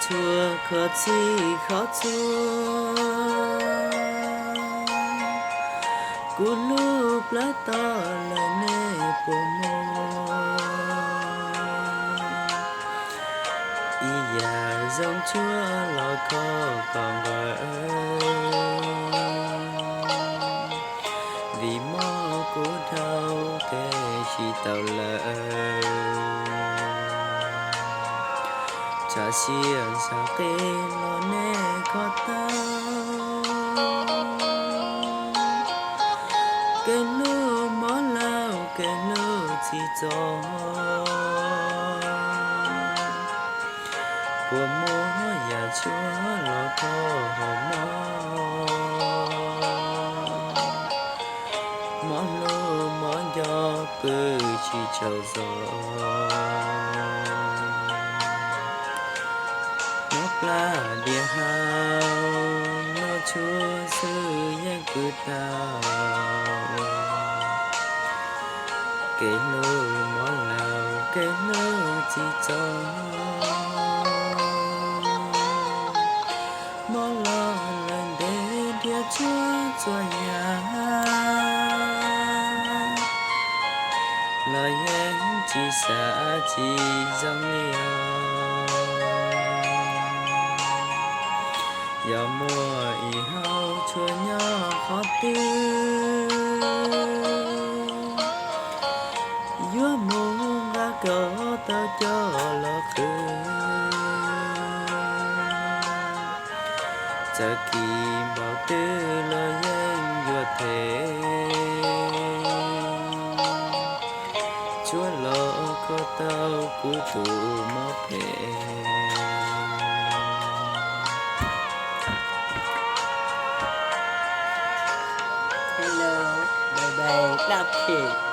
chua khó chi khó chua cú lúc lá to lời nê bồ mô y già dòng chúa lo khó còn gọi vì mò cú thâu kê chỉ tàu lợi cha xia sao kê lo nê khó tao kê lô mó lao kê lô chỉ cho của mô nhà chúa lo khó hồ mó lô mó gió bự chỉ chờ gió là địa hào nó chúa sư yang cứ đào kể lô món nào kể lô chỉ cho món lo lần để địa chúa cho nhà lời yang chỉ xa chỉ dòng liều giờ mùa y hao chua nhỏ khó tư giữa mùa đã có ta cho là khứ chờ kỳ bảo tư lời danh vừa thế chúa lo có tao cú tụ mất thế. Hello, bye bye, love you.